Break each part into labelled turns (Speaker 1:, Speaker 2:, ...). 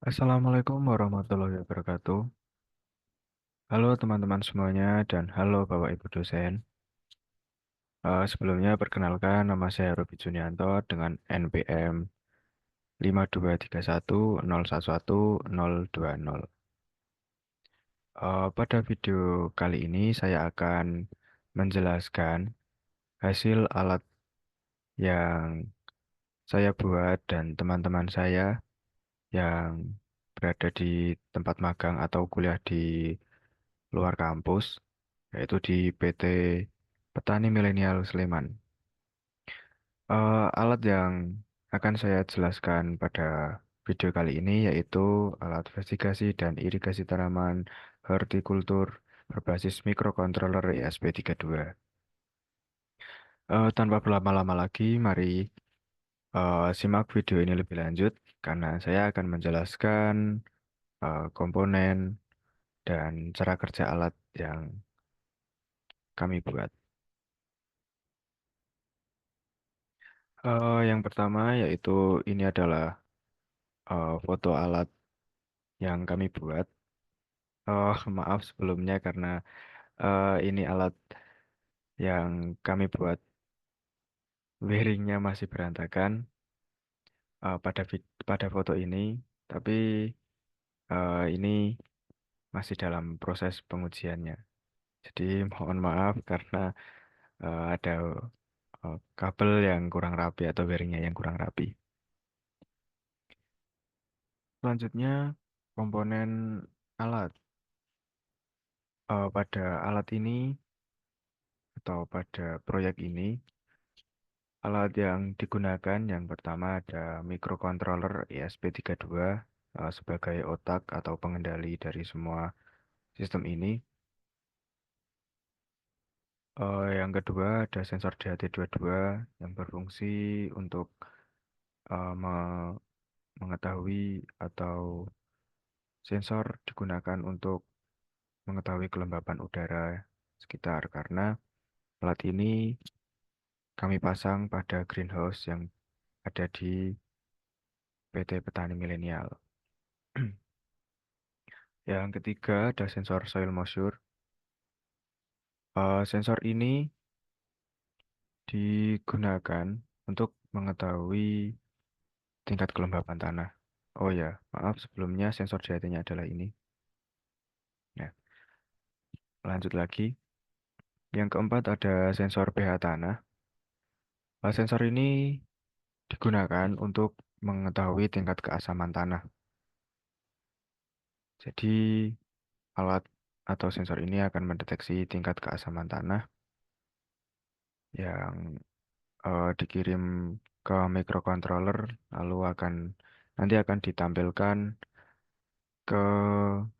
Speaker 1: Assalamualaikum warahmatullahi wabarakatuh. Halo teman-teman semuanya dan halo Bapak Ibu dosen. Sebelumnya perkenalkan nama saya Robi Junianto dengan NPM 5231011020. Pada video kali ini saya akan menjelaskan hasil alat yang saya buat dan teman-teman saya yang berada di tempat magang atau kuliah di luar kampus, yaitu di PT Petani Milenial Sleman. Alat yang akan saya jelaskan pada video kali ini yaitu alat investigasi dan irigasi tanaman hortikultur berbasis microcontroller ESP32. Tanpa berlama-lama lagi, mari simak video ini lebih lanjut karena saya akan menjelaskan komponen dan cara kerja alat yang kami buat. Yang pertama yaitu ini adalah foto alat yang kami buat. Maaf sebelumnya karena ini alat yang kami buat wiringnya masih berantakan pada foto ini, tapi ini masih dalam proses pengujiannya. Jadi mohon maaf karena ada kabel yang kurang rapi atau wiringnya yang kurang rapi. Selanjutnya komponen alat. Pada alat ini atau pada proyek ini, alat yang digunakan yang pertama ada microcontroller ESP32 sebagai otak atau pengendali dari semua sistem ini. Yang kedua ada sensor DHT22 yang berfungsi untuk mengetahui atau sensor digunakan untuk mengetahui kelembapan udara sekitar karena alat ini kami pasang pada greenhouse yang ada di PT Petani Milenial. Yang ketiga ada sensor soil moisture. Sensor ini digunakan untuk mengetahui tingkat kelembapan tanah. Oh ya, maaf sebelumnya sensor JT-nya adalah ini. Ya, lanjut lagi. Yang keempat ada sensor pH tanah. Sensor ini digunakan untuk mengetahui tingkat keasaman tanah. Jadi alat atau sensor ini akan mendeteksi tingkat keasaman tanah yang dikirim ke microcontroller, lalu nanti akan ditampilkan ke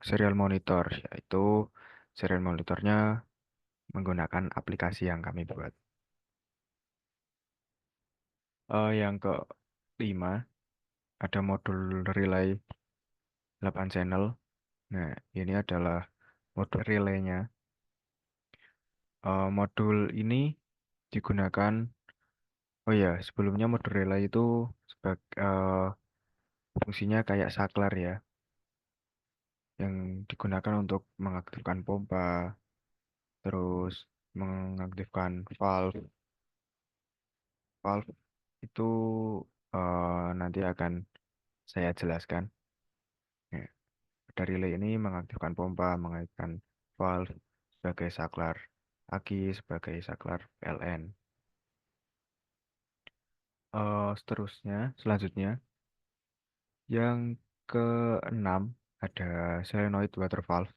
Speaker 1: serial monitor, yaitu serial monitornya menggunakan aplikasi yang kami buat. Yang kelima ada modul relay 8 channel. Nah, ini adalah modul relaynya. Modul ini digunakan, oh ya, sebelumnya modul relay itu fungsinya kayak saklar ya, yang digunakan untuk mengaktifkan pompa, terus mengaktifkan valve. Valve itu nanti akan saya jelaskan. Ya, pada relay ini mengaktifkan pompa, mengaktifkan valve sebagai saklar, aki sebagai saklar PLN. Selanjutnya, yang keenam ada solenoid water valve,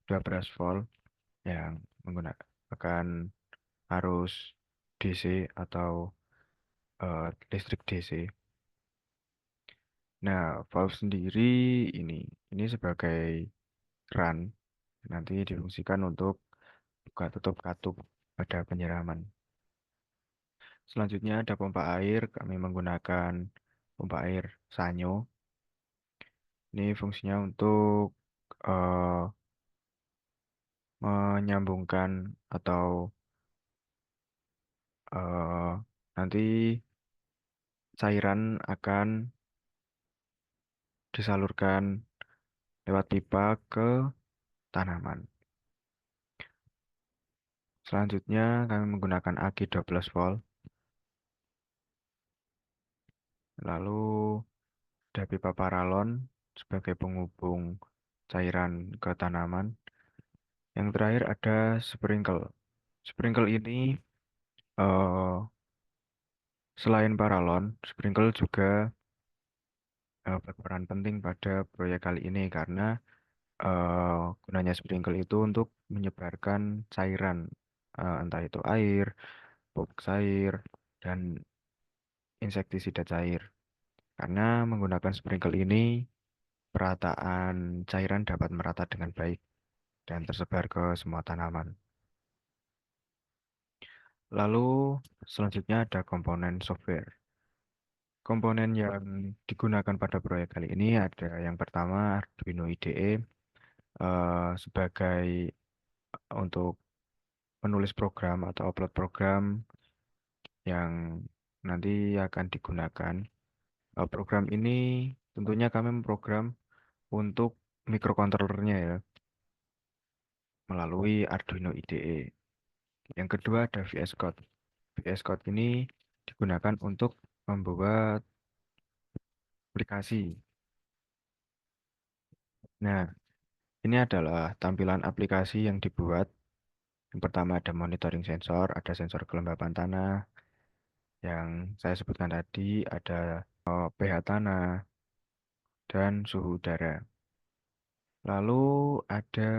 Speaker 1: dua brush valve yang menggunakan arus DC atau listrik DC. Nah, valve sendiri ini ini sebagai keran nanti difungsikan untuk buka tutup katup pada penyiraman. Selanjutnya ada pompa air, kami menggunakan pompa air Sanyo. Ini fungsinya untuk eh, menyambungkan atau nanti cairan akan disalurkan lewat pipa ke tanaman. Selanjutnya kami menggunakan aki 12 volt. Lalu ada pipa paralon sebagai penghubung cairan ke tanaman. Yang terakhir ada sprinkle. Sprinkle ini eh, selain paralon, sprinkle juga berperan penting pada proyek kali ini karena gunanya sprinkle itu untuk menyebarkan cairan, entah itu air, pupuk cair, dan insektisida cair. Karena menggunakan sprinkle ini, perataan cairan dapat merata dengan baik dan tersebar ke semua tanaman. Lalu selanjutnya ada komponen software. Komponen yang digunakan pada proyek kali ini ada yang pertama Arduino IDE sebagai untuk menulis program atau upload program yang nanti akan digunakan. Program ini tentunya kami memprogram untuk microcontrollernya ya melalui Arduino IDE. Yang kedua ada VS Code. VS Code ini digunakan untuk membuat aplikasi. Nah, ini adalah tampilan aplikasi yang dibuat. Yang pertama ada monitoring sensor, ada sensor kelembapan tanah, yang saya sebutkan tadi, ada pH tanah, dan suhu udara. Lalu ada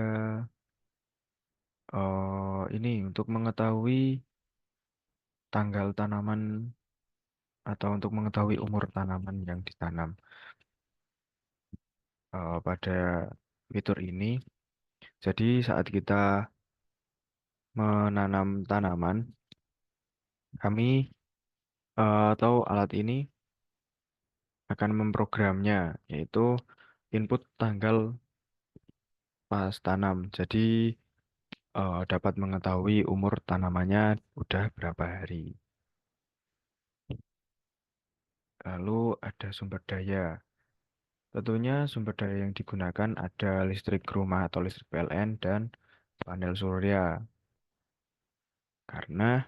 Speaker 1: ini untuk mengetahui tanggal tanaman atau untuk mengetahui umur tanaman yang ditanam. Pada fitur ini, jadi saat kita menanam tanaman, kami atau alat ini akan memprogramnya, yaitu input tanggal pas tanam. Jadi dapat mengetahui umur tanamannya udah berapa hari. Lalu ada sumber daya. Tentunya sumber daya yang digunakan ada listrik rumah atau listrik PLN dan panel surya. Karena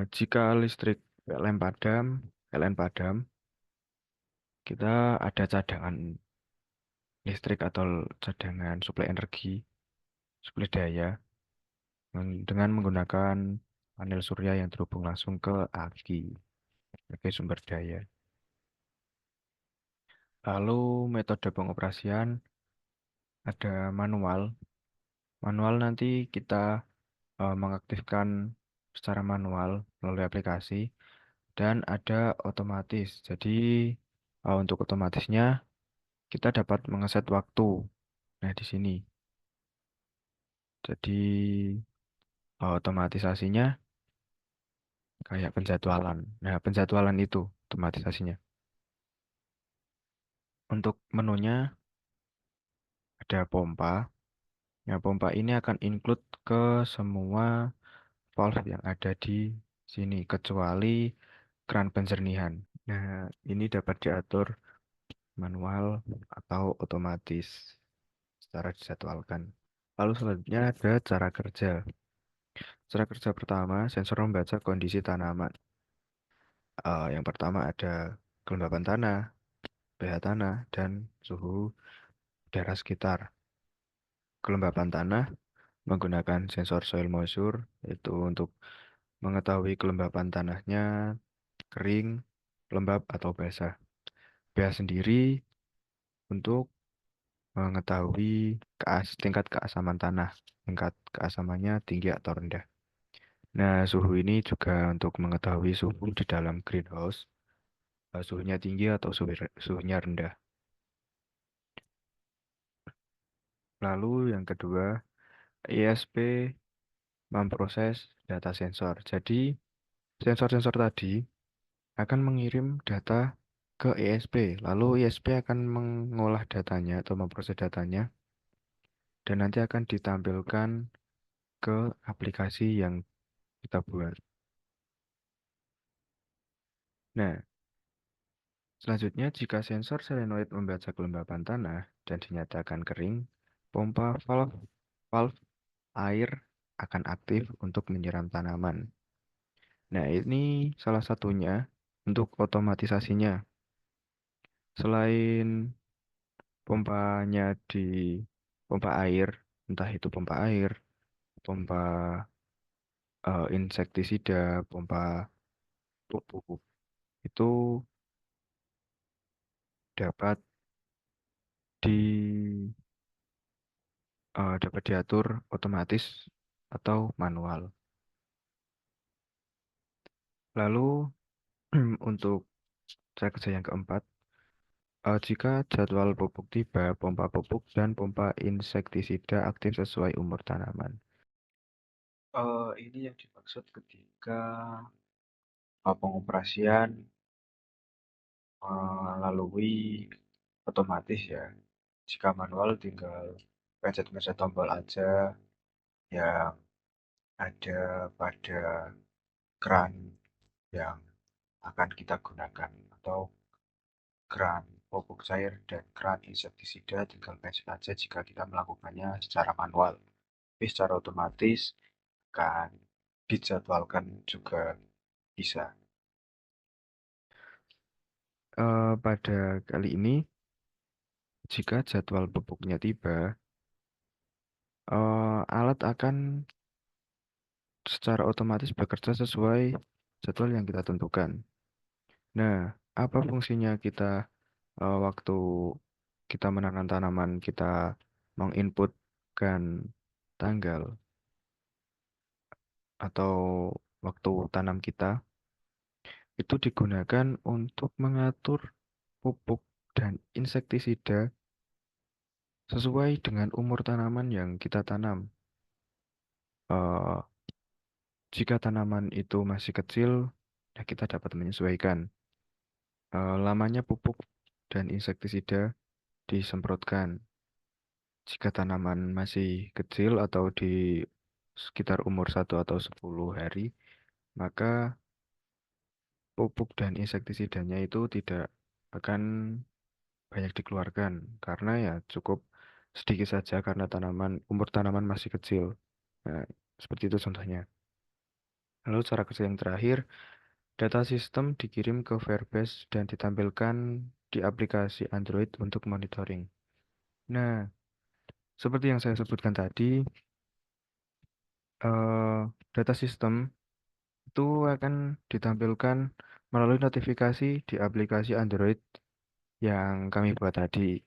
Speaker 1: jika listrik PLN padam, kita ada cadangan listrik atau cadangan suplai energi, suplai daya dengan menggunakan panel surya yang terhubung langsung ke aki sebagai sumber daya. Lalu metode pengoperasian ada manual. Manual nanti kita mengaktifkan secara manual melalui aplikasi dan ada otomatis. Jadi untuk otomatisnya kita dapat mengeset waktu. Nah, di sini. Jadi otomatisasinya kayak penjadwalan. Nah, penjadwalan itu otomatisasinya. Untuk menunya ada pompa. Nah, pompa ini akan include ke semua valve yang ada di sini kecuali keran penjernihan. Nah, ini dapat diatur manual atau otomatis secara dijadwalkan. Lalu selanjutnya ada cara kerja. Cara kerja pertama, sensor membaca kondisi tanaman. Yang pertama ada kelembapan tanah, pH tanah, dan suhu udara sekitar. Kelembapan tanah menggunakan sensor soil moisture, yaitu untuk mengetahui kelembapan tanahnya kering, lembab, atau basah. pH sendiri untuk mengetahui tingkat keasaman tanah, tingkat keasamannya tinggi atau rendah. Nah, suhu ini juga untuk mengetahui suhu di dalam greenhouse, suhunya tinggi atau suhunya rendah. Lalu yang kedua, ISP memproses data sensor. Jadi, sensor-sensor tadi akan mengirim data ke ISP, lalu ISP akan mengolah datanya atau memproses datanya, dan nanti akan ditampilkan ke aplikasi yang kita buat. Nah, Selanjutnya, jika sensor solenoid membaca kelembapan tanah dan dinyatakan kering, pompa valve air akan aktif untuk menyiram tanaman. Nah, ini salah satunya untuk otomatisasinya. Selain pompanya di pompa air, entah itu pompa air, pompa insektisida, pompa pupuk, itu dapat dapat diatur otomatis atau manual. Lalu untuk cara kerja yang keempat, jika jadwal pupuk tiba, pompa pupuk dan pompa insektisida aktif sesuai umur tanaman. Ini yang dimaksud ketika pengoperasian melalui otomatis ya. Jika manual tinggal pencet-pencet tombol aja yang ada pada keran yang akan kita gunakan atau keran pupuk cair dan keran insektisida tinggal pencet aja jika kita melakukannya secara manual. Tapi secara otomatis akan dijadwalkan juga bisa. Pada kali ini, jika jadwal pupuknya tiba, alat akan secara otomatis bekerja sesuai jadwal yang kita tentukan. Nah, apa fungsinya kita waktu kita menanam tanaman, kita menginputkan tanggal atau waktu tanam kita, itu digunakan untuk mengatur pupuk dan insektisida sesuai dengan umur tanaman yang kita tanam. Eh, Jika tanaman itu masih kecil, ya kita dapat menyesuaikan lamanya pupuk dan insektisida disemprotkan. Jika tanaman masih kecil atau di sekitar umur 1 atau 10 hari, maka pupuk dan insektisidanya itu tidak akan banyak dikeluarkan karena ya cukup sedikit saja karena umur tanaman masih kecil. Nah, seperti itu contohnya. Lalu cara kerja yang terakhir, data sistem dikirim ke Firebase dan ditampilkan di aplikasi Android untuk monitoring. Nah, seperti yang saya sebutkan tadi, eh, data sistem itu akan ditampilkan melalui notifikasi di aplikasi Android yang kami buat tadi.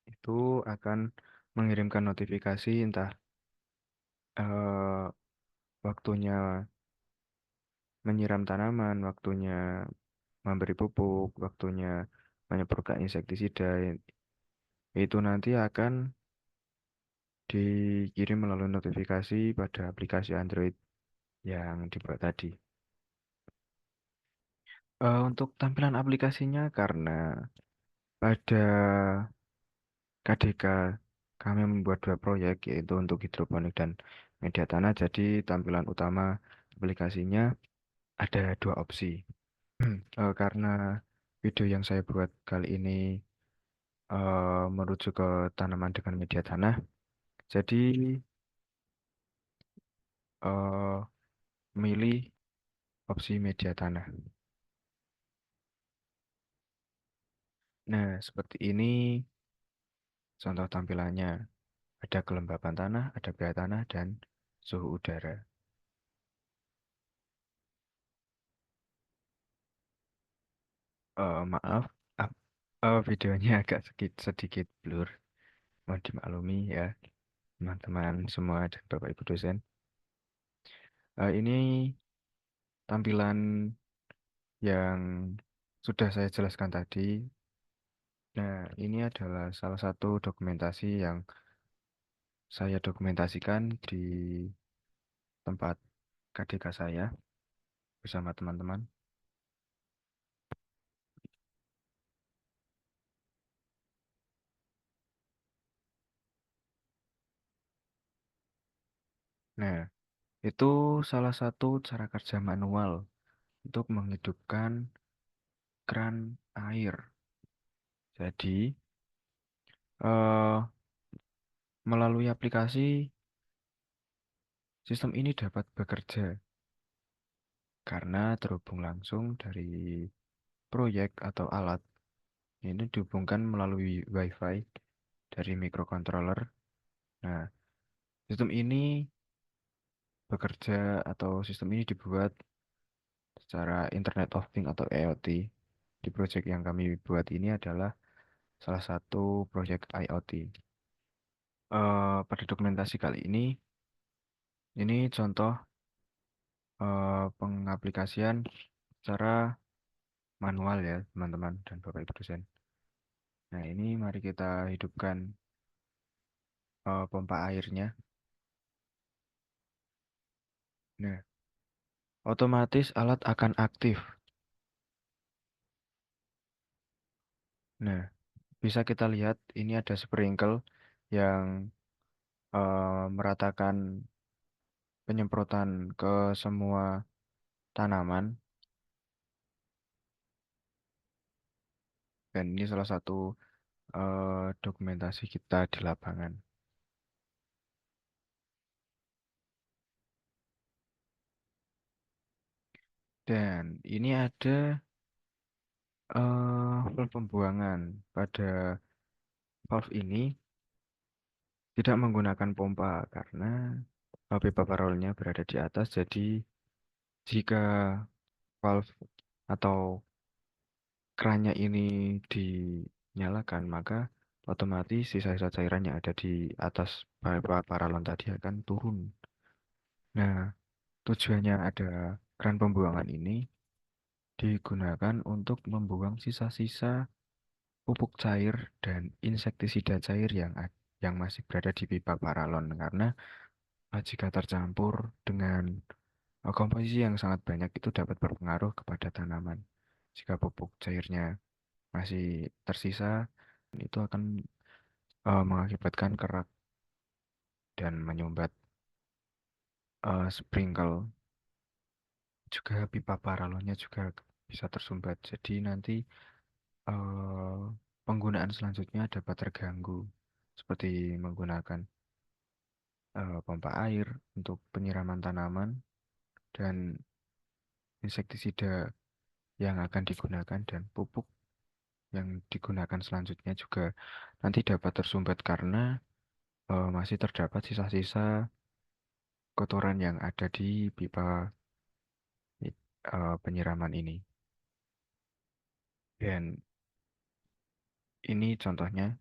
Speaker 1: Itu akan mengirimkan notifikasi entah eh, waktunya menyiram tanaman, waktunya memberi pupuk, waktunya menyemprotkan insektisida. Itu nanti akan dikirim melalui notifikasi pada aplikasi Android yang dibuat tadi. Untuk tampilan aplikasinya karena pada KDK kami membuat 2 proyek yaitu untuk hidroponik dan media tanah. Jadi tampilan utama aplikasinya ada 2 opsi. Karena video yang saya buat kali ini merujuk ke tanaman dengan media tanah, jadi eh, milih opsi media tanah. Nah, seperti ini contoh tampilannya. Ada kelembapan tanah, ada pH tanah, dan suhu udara. Maaf, ap- videonya agak sedikit blur. Mohon dimaklumi ya, teman-teman semua dan Bapak Ibu dosen. Ini tampilan yang sudah saya jelaskan tadi. Nah, ini adalah salah satu dokumentasi yang saya dokumentasikan di tempat KDK saya bersama teman-teman. Nah, itu salah satu cara kerja manual untuk menghidupkan keran air. Jadi eh, melalui aplikasi sistem ini dapat bekerja karena terhubung langsung dari proyek atau alat. Ini dihubungkan melalui WiFi dari microcontroller. Nah, sistem ini bekerja atau sistem ini dibuat secara Internet of Things atau IoT. Di proyek yang kami buat ini adalah salah satu proyek IoT. Pada dokumentasi kali ini contoh pengaplikasian secara manual ya, teman-teman dan Bapak Ibu dosen. Nah, ini mari kita hidupkan pompa airnya. Nah, otomatis alat akan aktif. Nah, bisa kita lihat ini ada sprinkle yang meratakan penyemprotan ke semua tanaman. Dan ini salah satu dokumentasi kita di lapangan. Dan ini ada valve pembuangan. Pada valve ini tidak menggunakan pompa karena pipa paralelnya berada di atas. Jadi jika valve atau kerannya ini dinyalakan, maka otomatis sisa-sisa cairan yang ada di atas pipa paralon tadi akan turun. Nah, tujuannya ada keran pembuangan ini digunakan untuk membuang sisa-sisa pupuk cair dan insektisida cair yang masih berada di pipa paralon karena jika tercampur dengan komposisi yang sangat banyak itu dapat berpengaruh kepada tanaman. Jika pupuk cairnya masih tersisa, itu akan mengakibatkan kerak dan menyumbat sprinkle. Juga pipa paralonnya juga bisa tersumbat. Jadi nanti eh, penggunaan selanjutnya dapat terganggu, seperti menggunakan pompa air untuk penyiraman tanaman dan insektisida yang akan digunakan dan pupuk yang digunakan selanjutnya juga nanti dapat tersumbat karena masih terdapat sisa-sisa kotoran yang ada di pipa penyiraman ini. Dan ini contohnya,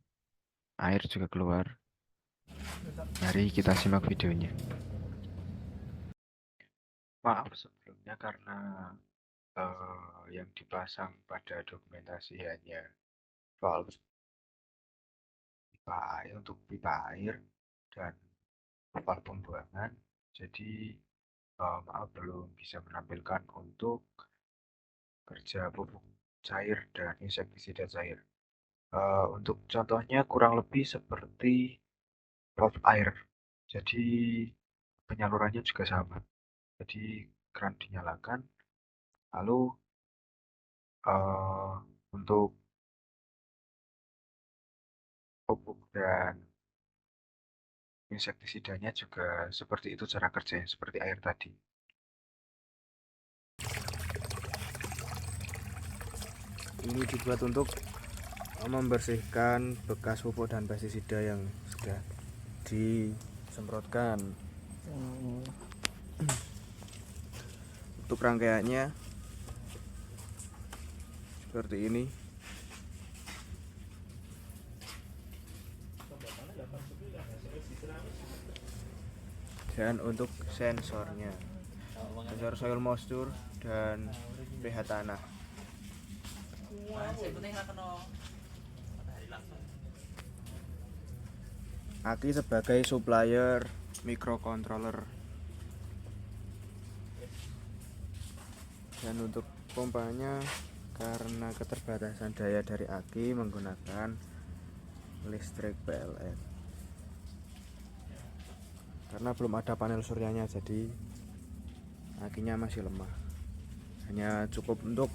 Speaker 1: air juga keluar. Mari kita simak videonya. Maaf sebelumnya karena yang dipasang pada dokumentasi hanya valve pipa air untuk pipa air dan valve pembuangan. Jadi maaf belum bisa menampilkan untuk kerja pupuk cair dan insektisida cair. Untuk contohnya kurang lebih seperti valve air. Jadi penyalurannya juga sama. Jadi keran dinyalakan, lalu untuk pupuk dan insektisidanya juga seperti itu cara kerjanya, seperti air tadi. Ini dibuat untuk membersihkan bekas pupuk dan pestisida yang sudah disemprotkan. Untuk rangkaiannya seperti ini. Dan untuk sensornya, sensor soil moisture dan pH tanah. Aki sebagai supplier microcontroller. Dan untuk pompanya karena keterbatasan daya dari aki menggunakan listrik PLN. Karena belum ada panel suryanya jadi akinya masih lemah. Hanya cukup untuk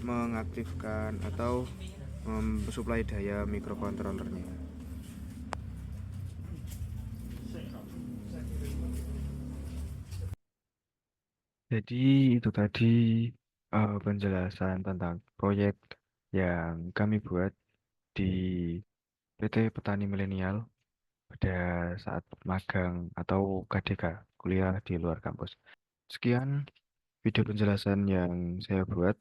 Speaker 1: mengaktifkan atau suplai daya mikrokontrolernya. Jadi itu tadi penjelasan tentang proyek yang kami buat di PT Petani Milenial pada saat magang atau KDK, kuliah di luar kampus. Sekian video penjelasan yang saya buat.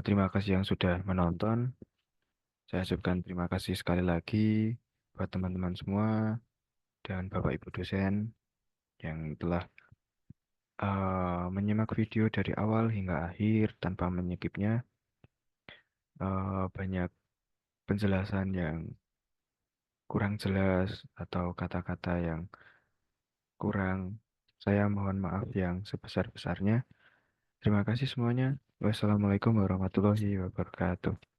Speaker 1: Terima kasih yang sudah menonton. Saya ucapkan terima kasih sekali lagi buat teman-teman semua dan Bapak Ibu dosen yang telah menyimak video dari awal hingga akhir tanpa menyikipnya. Banyak penjelasan yang kurang jelas atau kata-kata yang kurang. Saya mohon maaf yang sebesar-besarnya. Terima kasih semuanya. Wassalamualaikum warahmatullahi wabarakatuh.